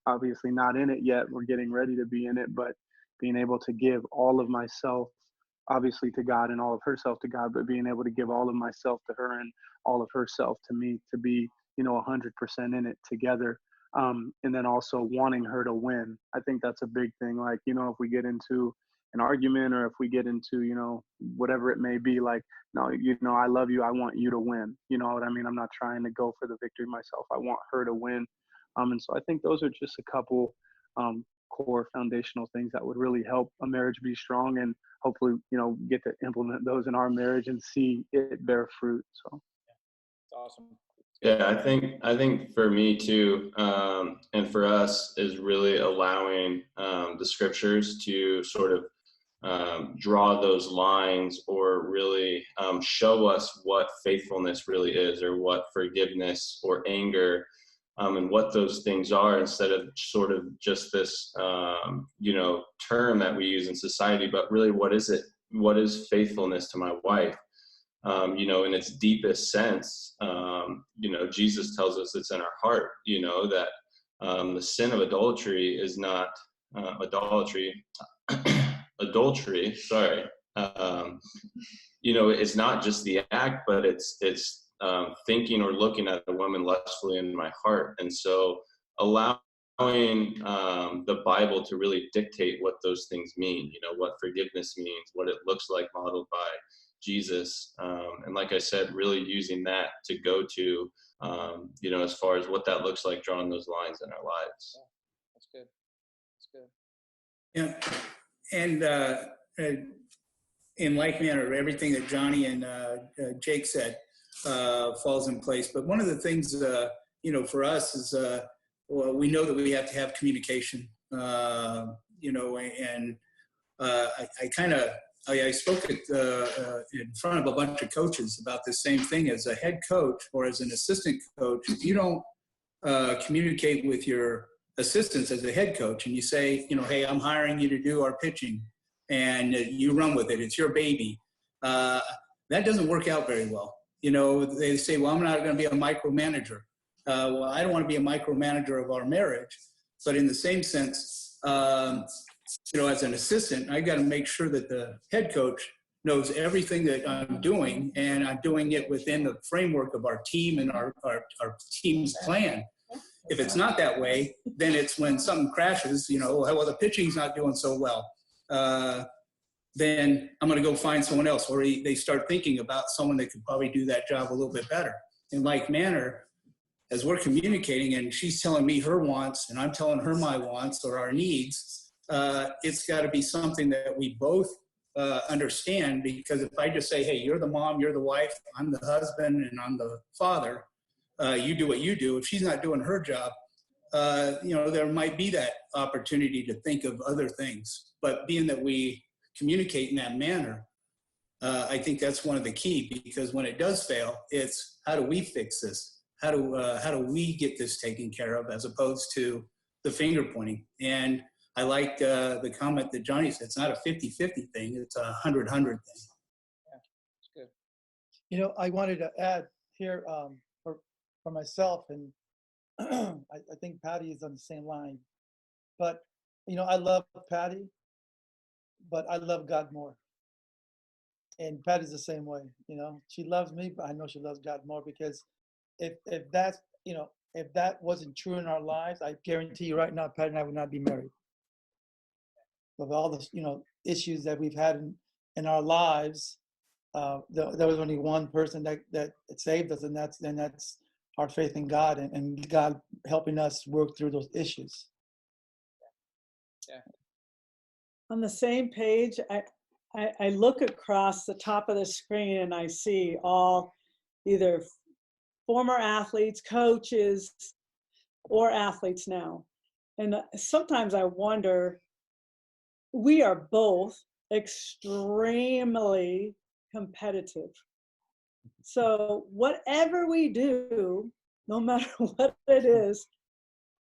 Speaker 9: obviously not in it yet. We're getting ready to be in it. But, being able to give all of myself, obviously to God, and all of herself to God, but being able to give all of myself to her and all of herself to me, to be, 100% in it together. And then also wanting her to win. I think that's a big thing. Like, if we get into an argument, or if we get into, whatever it may be, like, no, I love you. I want you to win. You know what I mean? I'm not trying to go for the victory myself. I want her to win. And so I think those are just a couple core foundational things that would really help a marriage be strong, and hopefully, get to implement those in our marriage and see it bear fruit. So
Speaker 2: it's awesome.
Speaker 8: Yeah, I think for me too, and for us, is really allowing the scriptures to sort of draw those lines, or really show us what faithfulness really is, or what forgiveness or anger, and what those things are, instead of sort of just this term that we use in society, but really, what is it? What is faithfulness to my wife? In its deepest sense, Jesus tells us it's in our heart, that the sin of adultery is not adultery, sorry. It's not just the act, but it's thinking or looking at a woman lustfully in my heart. And so allowing the Bible to really dictate what those things mean, what forgiveness means, what it looks like modeled by Jesus. And like I said, really using that to go to, as far as what that looks like, drawing those lines in our lives.
Speaker 2: Yeah, that's good.
Speaker 6: Yeah. And in like manner, everything that Johnny and Jake said falls in place. But one of the things, for us is, we know that we have to have communication, and I spoke in front of a bunch of coaches about the same thing. As a head coach or as an assistant coach, if you don't communicate with your assistants as a head coach, and you say, hey, I'm hiring you to do our pitching, and you run with it, it's your baby, that doesn't work out very well. They say, well, I'm not going to be a micromanager. Well, I don't want to be a micromanager of our marriage, but in the same sense, as an assistant, I got to make sure that the head coach knows everything that I'm doing, and I'm doing it within the framework of our team and our team's plan. If it's not that way, then it's when something crashes, well, the pitching's not doing so well. Then I'm going to go find someone else, or they start thinking about someone that could probably do that job a little bit better. In like manner, as we're communicating and she's telling me her wants and I'm telling her my wants or our needs, it's got to be something that we both understand, because if I just say, hey, you're the mom, you're the wife, I'm the husband, and I'm the father, you do what you do. If she's not doing her job, there might be that opportunity to think of other things. But being that we communicate in that manner, I think that's one of the key, because when it does fail, it's how do we fix this? How do we get this taken care of, as opposed to the finger pointing? And I like the comment that Johnny said. It's not a 50-50 thing. It's a 100-100 thing.
Speaker 2: Yeah, it's good.
Speaker 1: I wanted to add here for myself, and I think Patty is on the same line. But, I love Patty, but I love God more. And Patty's the same way. She loves me, but I know she loves God more, because if that wasn't true in our lives, I guarantee you right now, Patty and I would not be married. Of all the issues that we've had in our lives, there was only one person that saved us, and that's our faith in God, and God helping us work through those issues.
Speaker 2: Yeah.
Speaker 5: On the same page, I look across the top of the screen and I see all either former athletes, coaches, or athletes now. And sometimes I wonder, we are both extremely competitive. So whatever we do, no matter what it is,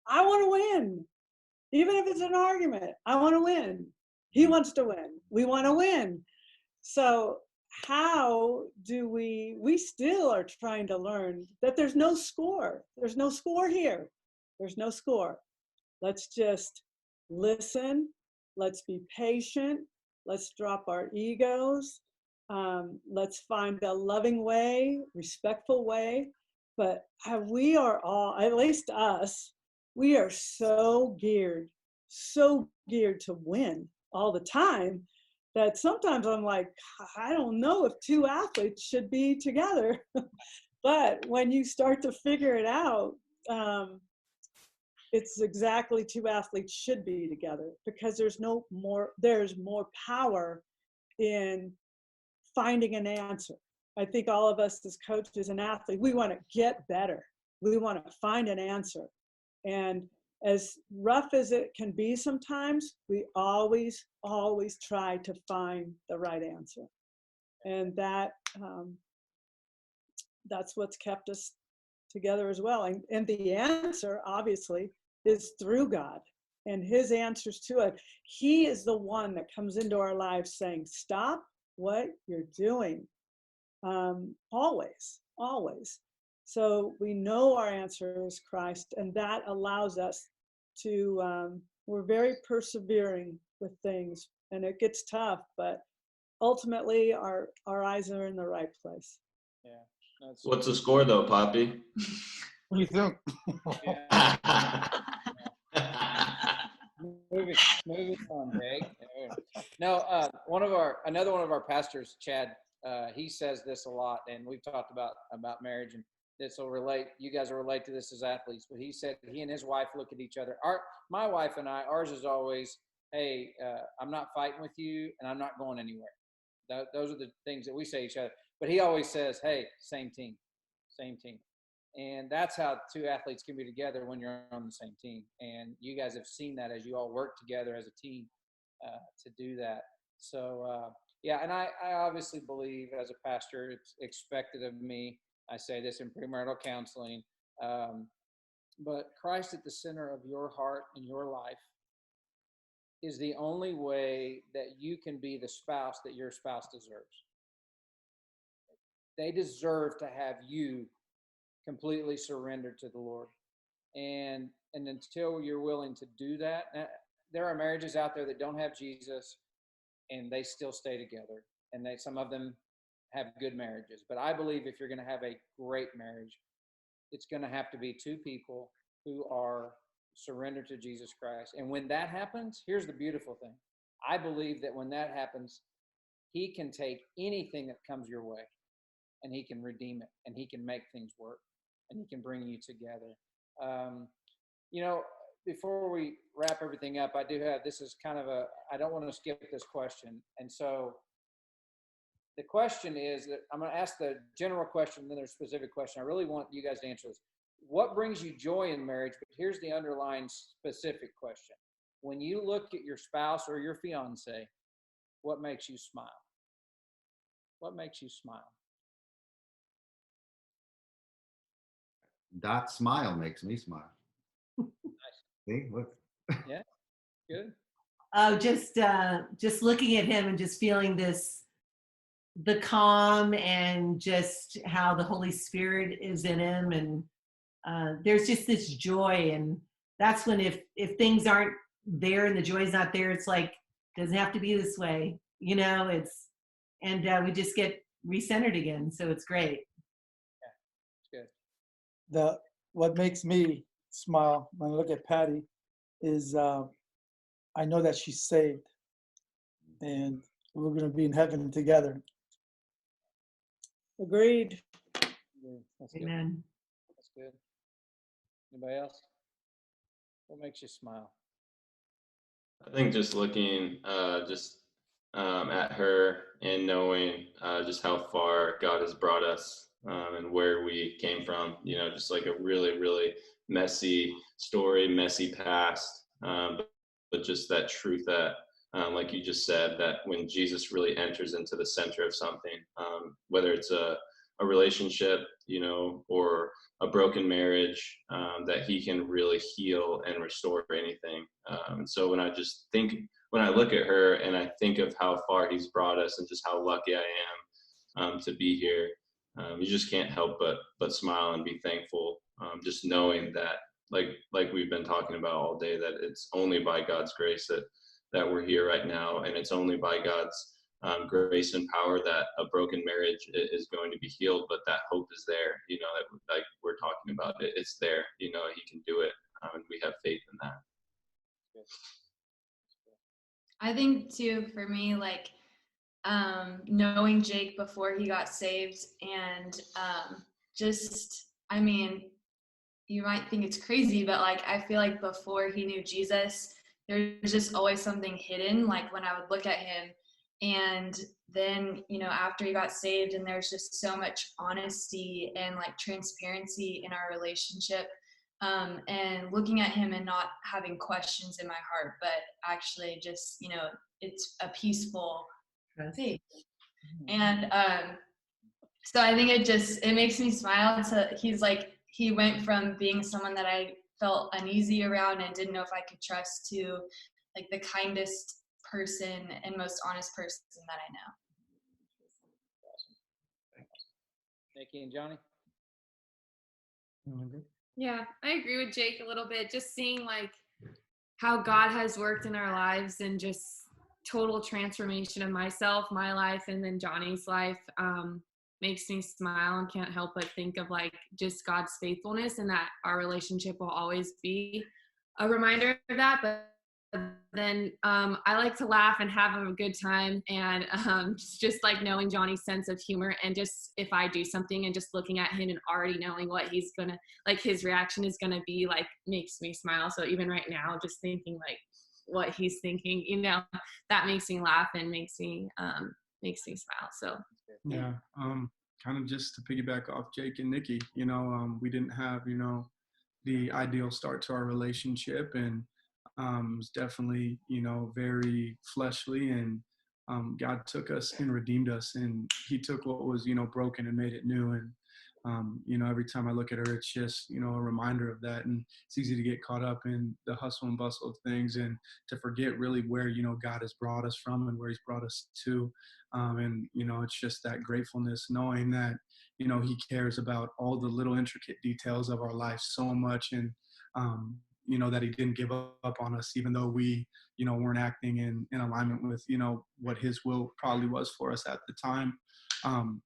Speaker 5: I want to win. Even if it's an argument, I want to win. He wants to win. We want to win. So how do we still are trying to learn that there's no score. There's no score here. There's no score. Let's just listen Let's be patient. Let's drop our egos. Let's find a loving way, respectful way. But we are all, at least us, we are so geared to win all the time that sometimes I'm like, I don't know if two athletes should be together. But when you start to figure it out, it's exactly two athletes should be together, because there's more power in finding an answer. I think all of us as coaches and athletes, we want to get better. We want to find an answer. And as rough as it can be sometimes, we always try to find the right answer. And that's what's kept us together as well. And the answer, obviously, is through God and his answers to it. He is the one that comes into our lives saying, stop what you're doing. Always. So we know our answer is Christ, and that allows us to, we're very persevering with things, and it gets tough, but ultimately our eyes are in the right place.
Speaker 2: Yeah.
Speaker 8: What's the score though, Poppy?
Speaker 1: What do you think?
Speaker 2: Move it on, Jake. No, another one of our pastors, Chad, he says this a lot, and we've talked about marriage, and this will relate. You guys will relate to this as athletes, but he said he and his wife look at each other. My wife and I, ours is always, hey, I'm not fighting with you, and I'm not going anywhere. Those are the things that we say to each other. But he always says, hey, same team. And that's how two athletes can be together when you're on the same team. And you guys have seen that as you all work together as a team to do that. So, yeah, and I obviously believe as a pastor, it's expected of me. I say this in premarital counseling, but Christ at the center of your heart and your life is the only way that you can be the spouse that your spouse deserves. They deserve to have you completely surrendered to the Lord. And until you're willing to do that, there are marriages out there that don't have Jesus and they still stay together. And some of them have good marriages. But I believe if you're going to have a great marriage, it's going to have to be two people who are surrendered to Jesus Christ. And when that happens, here's the beautiful thing. I believe that when that happens, he can take anything that comes your way and he can redeem it, and he can make things work, and he can bring you together. Before we wrap everything up, this is kind of I don't want to skip this question. And so the question is that I'm going to ask the general question, and then there's a specific question. I really want you guys to answer this. What brings you joy in marriage? But here's the underlying specific question. When you look at your spouse or your fiance, what makes you smile? What makes you smile?
Speaker 4: That smile makes me smile.
Speaker 2: Nice.
Speaker 4: See, look.
Speaker 2: Yeah, good.
Speaker 3: Oh, just looking at him and just feeling the calm, and just how the Holy Spirit is in him, and there's just this joy. And that's when if things aren't there and the joy is not there, it's like, doesn't have to be this way, we just get recentered again. So it's great.
Speaker 2: Yeah, it's good.
Speaker 1: What makes me smile when I look at Patty is I know that she's saved, and we're going to be in heaven together.
Speaker 5: Agreed.
Speaker 2: That's good.
Speaker 3: Amen.
Speaker 2: That's good. Anybody else? What makes you smile?
Speaker 8: I think just looking at her and knowing just how far God has brought us and where we came from, just like a really, really messy story, messy past, but just that truth that, like you just said, that when Jesus really enters into the center of something, whether it's a relationship, or a broken marriage, that he can really heal and restore anything. And so when I look at her and I think of how far he's brought us and just how lucky I am to be here, you just can't help but smile and be thankful, just knowing that, like we've been talking about all day, that it's only by God's grace that that we're here right now. And it's only by God's grace and power that a broken marriage is going to be healed, but that hope is there, you know, that like we're talking about it. It's there, you know, he can do it. And we have faith in that.
Speaker 11: I think too, for me, like, knowing Jake before he got saved and just, I mean, you might think it's crazy, but like, I feel like before he knew Jesus, there's just always something hidden, like when I would look at him. And then, you know, after he got saved, and there's just so much honesty and like transparency in our relationship, and looking at him and not having questions in my heart, but actually just, you know, it's a peaceful faith. And so I think it makes me smile he went from being someone that I felt uneasy around and didn't know if I could trust to like the kindest person and most honest person that I know.
Speaker 2: Awesome. Nikki and Johnny?
Speaker 12: Yeah, I agree with Jake a little bit. Just seeing like how God has worked in our lives and just total transformation of myself, my life, and then Johnny's life makes me smile and can't help but think of like just God's faithfulness and that our relationship will always be a reminder of that. But then I like to laugh and have a good time, and just like knowing Johnny's sense of humor, and just if I do something and just looking at him and already knowing what he's gonna, like his reaction is gonna be, like makes me smile. So even right now, just thinking like what he's thinking, you know, that makes me laugh and makes me smile. So
Speaker 13: yeah, kind of just to piggyback off Jake and Nikki, you know, we didn't have, you know, the ideal start to our relationship, and it was definitely, you know, very fleshly, and God took us and redeemed us, and he took what was, you know, broken and made it new. And you know, every time I look at her, it's just, you know, a reminder of that. And it's easy to get caught up in the hustle and bustle of things and to forget really where, you know, God has brought us from and where he's brought us to. And, you know, it's just that gratefulness, knowing that, you know, he cares about all the little intricate details of our life so much. And, you know, that he didn't give up on us, even though we, you know, weren't acting in alignment with, you know, what his will probably was for us at the time.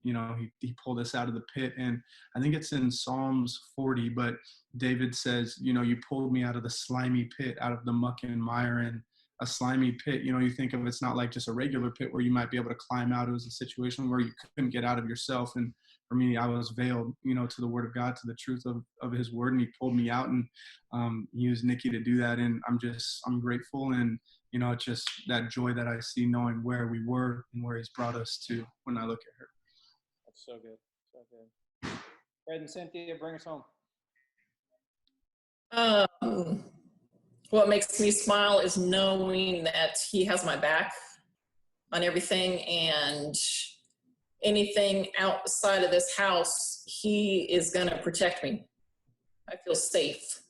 Speaker 13: You know, he pulled us out of the pit. And I think it's in Psalms 40, but David says, you know, you pulled me out of the slimy pit, out of the muck and mire. And a slimy pit, you know, you think of it's not like just a regular pit where you might be able to climb out. It was a situation where you couldn't get out of yourself. And for me, I was veiled, you know, to the word of God, to the truth of his word. And he pulled me out, and he used Nikki to do that. And I'm grateful. And, you know, it's just that joy that I see knowing where we were and where he's brought us to when I look at her.
Speaker 2: That's so good. So good. Fred and Cynthia, bring us home.
Speaker 7: What makes me smile is knowing that he has my back on everything, and anything outside of this house, he is going to protect me. I feel safe.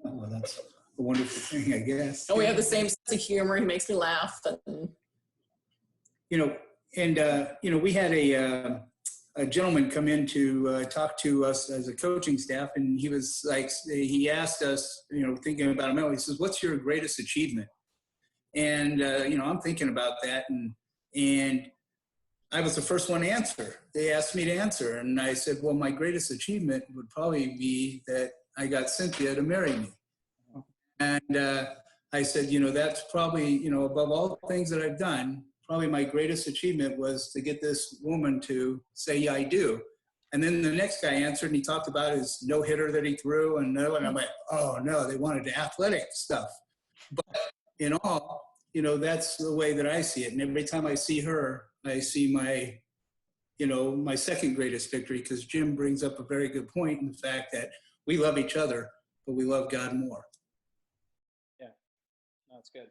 Speaker 6: Well, that's a wonderful thing, I guess.
Speaker 7: And we have the same sense of humor. He makes me laugh.
Speaker 6: You know, and, you know, we had a gentleman come in to talk to us as a coaching staff, and he was like, he asked us, you know, thinking about a medal, he says, what's your greatest achievement? And, you know, I'm thinking about that, and I was the first one to answer. They asked me to answer, and I said, well, my greatest achievement would probably be that I got Cynthia to marry me. And I said, you know, that's probably, you know, above all things that I've done, probably my greatest achievement was to get this woman to say, yeah, I do. And then the next guy answered, and he talked about his no-hitter that he threw, and I went, oh, no, they wanted the athletic stuff. But in all, you know, that's the way that I see it. And every time I see her, I see my, you know, my second greatest victory, because Jim brings up a very good point in the fact that we love each other, but we love God more.
Speaker 2: Yeah, that's good.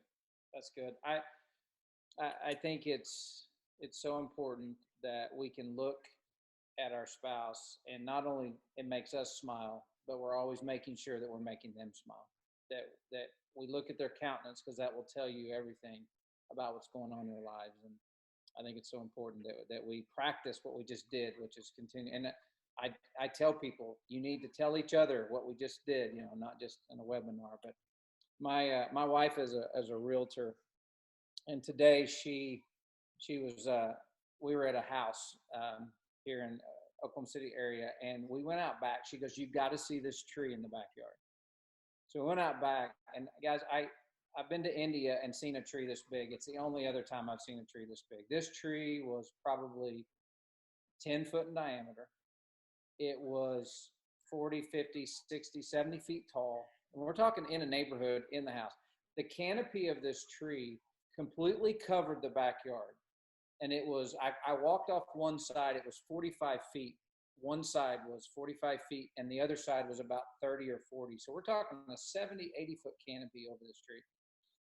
Speaker 2: That's good. I think it's so important that we can look at our spouse, and not only it makes us smile, but we're always making sure that we're making them smile. That we look at their countenance, because that will tell you everything about what's going on in their lives. And I think it's so important that we practice what we just did, which is continue. And I tell people, you need to tell each other what we just did, you know, not just in a webinar, but My wife is a realtor, and today she was we were at a house here in Oklahoma City area, and we went out back. She goes, "You've got to see this tree in the backyard." So we went out back, and guys, I've been to India and seen a tree this big. It's the only other time I've seen a tree this big. This tree was probably 10 foot in diameter. It was 40, 50, 60, 70 feet tall. And we're talking in a neighborhood in the house. The canopy of this tree completely covered the backyard. And it was, I walked off one side, it was 45 feet. One side was 45 feet, and the other side was about 30 or 40. So we're talking a 70, 80 foot canopy over this tree.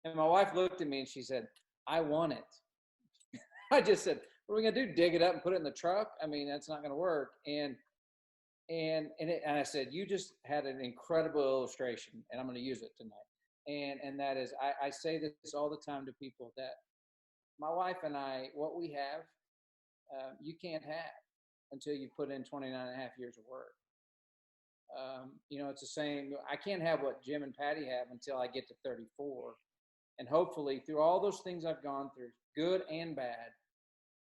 Speaker 2: And my wife looked at me and she said, "I want it." I just said, "What are we going to do? Dig it up and put it in the truck? I mean, that's not going to work." And I said, "You just had an incredible illustration, and I'm going to use it tonight." And that is, I say this all the time to people, that my wife and I, what we have, you can't have until you put in 29 and a half years of work. It's the same. I can't have what Jim and Patty have until I get to 34. And hopefully through all those things I've gone through, good and bad,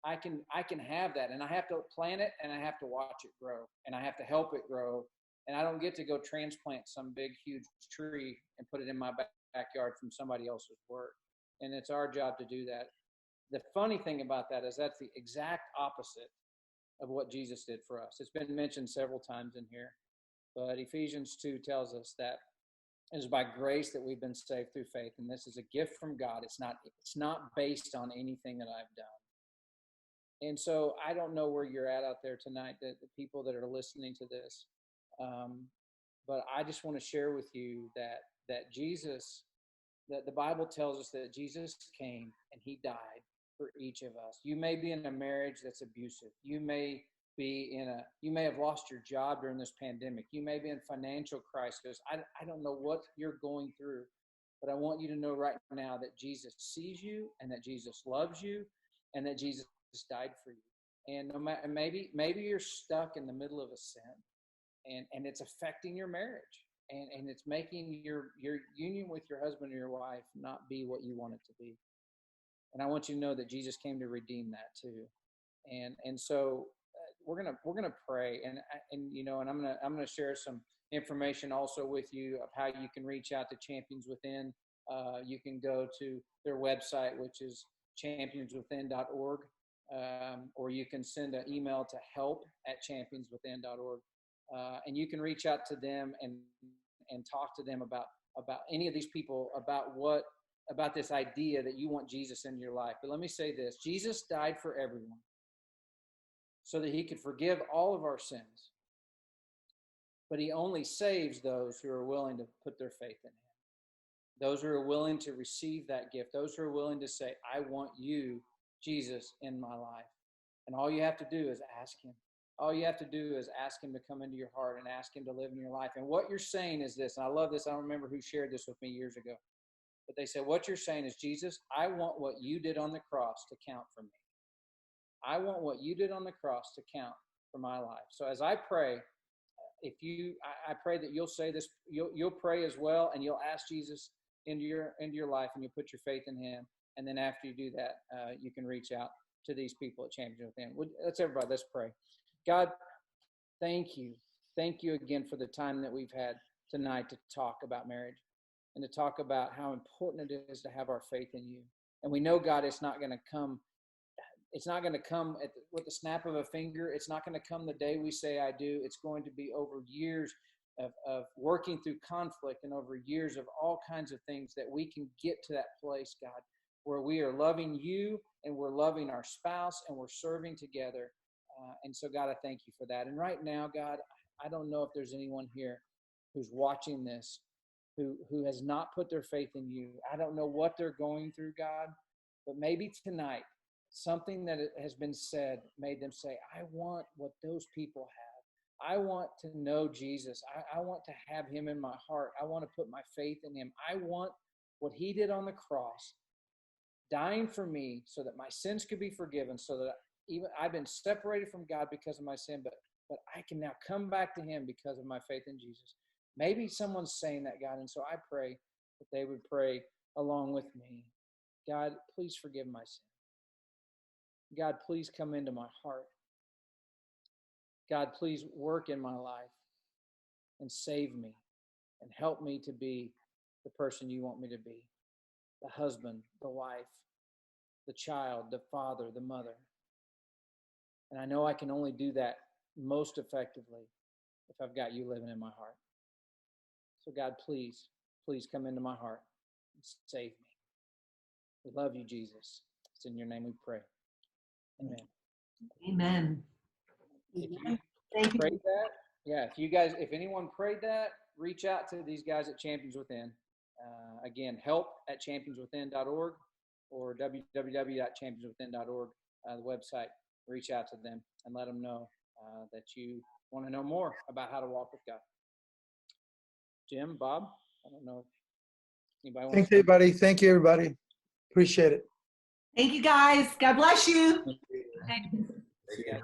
Speaker 2: I can have that. And I have to plant it, and I have to watch it grow, and I have to help it grow. And I don't get to go transplant some big, huge tree and put it in my backyard from somebody else's work. And it's our job to do that. The funny thing about that is that's the exact opposite of what Jesus did for us. It's been mentioned several times in here, but Ephesians 2 tells us that it is by grace that we've been saved through faith, and this is a gift from God. It's not based on anything that I've done. And so I don't know where you're at out there tonight, the people that are listening to this, but I just want to share with you that Jesus, that the Bible tells us that Jesus came and he died for each of us. You may be in a marriage that's abusive. You may have lost your job during this pandemic. You may be in financial crisis. I don't know what you're going through, but I want you to know right now that Jesus sees you, and that Jesus loves you, and that Jesus died for you. And no matter, maybe you're stuck in the middle of a sin, and it's affecting your marriage, and it's making your union with your husband or your wife not be what you want it to be. And I want you to know that Jesus came to redeem that too. And so we're gonna pray, and I'm gonna share some information also with you of how you can reach out to Champions Within. You can go to their website, which is championswithin.org, or you can send an email to help@championswithin.org, and you can reach out to them and talk to them about any of these people, about this idea that you want Jesus in your life. But let me say this: Jesus died for everyone so that he could forgive all of our sins. But he only saves those who are willing to put their faith in him. Those who are willing to receive that gift. Those who are willing to say, "I want you, Jesus, in my life." And all you have to do is ask him. All you have to do is ask him to come into your heart and ask him to live in your life. And what you're saying is this, and I love this. I don't remember who shared this with me years ago. But they said, what you're saying is, Jesus, I want what you did on the cross to count for me. I want what you did on the cross to count for my life. So as I pray, I pray that you'll say this, you'll pray as well, and you'll ask Jesus into your life, and you'll put your faith in him. And then after you do that, you can reach out to these people at Champions Within. Let's pray. God, thank you. Thank you again for the time that we've had tonight to talk about marriage, and to talk about how important it is to have our faith in you. And we know, God, it's not going to come with the snap of a finger. It's not going to come the day we say I do. It's going to be over years of working through conflict, and over years of all kinds of things, that we can get to that place, God, where we are loving you, and we're loving our spouse, and we're serving together. And so, God, I thank you for that. And right now, God, I don't know if there's anyone here who's watching this who has not put their faith in you. I don't know what they're going through, God, but maybe tonight something that has been said made them say, I want what those people have. I want to know Jesus. I want to have him in my heart. I want to put my faith in him. I want what he did on the cross, dying for me so that my sins could be forgiven, so that even I've been separated from God because of my sin, but I can now come back to him because of my faith in Jesus. Maybe someone's saying that, God, and so I pray that they would pray along with me. God, please forgive my sin. God, please come into my heart. God, please work in my life and save me and help me to be the person you want me to be, the husband, the wife, the child, the father, the mother. And I know I can only do that most effectively if I've got you living in my heart. So God, please come into my heart and save me. We love you, Jesus. It's in your name we pray. Amen.
Speaker 3: Amen.
Speaker 2: If you
Speaker 3: Thank you.
Speaker 2: prayed that, if anyone prayed that, reach out to these guys at Champions Within. Again, help@championswithin.org or www.championswithin.org, the website. Reach out to them and let them know that you want to know more about how to walk with God. Jim, Bob, I don't know if anybody wants
Speaker 1: Thanks,
Speaker 2: to.
Speaker 1: everybody. Thank you, everybody. Appreciate it.
Speaker 3: Thank you, guys. God bless you.
Speaker 2: See ya.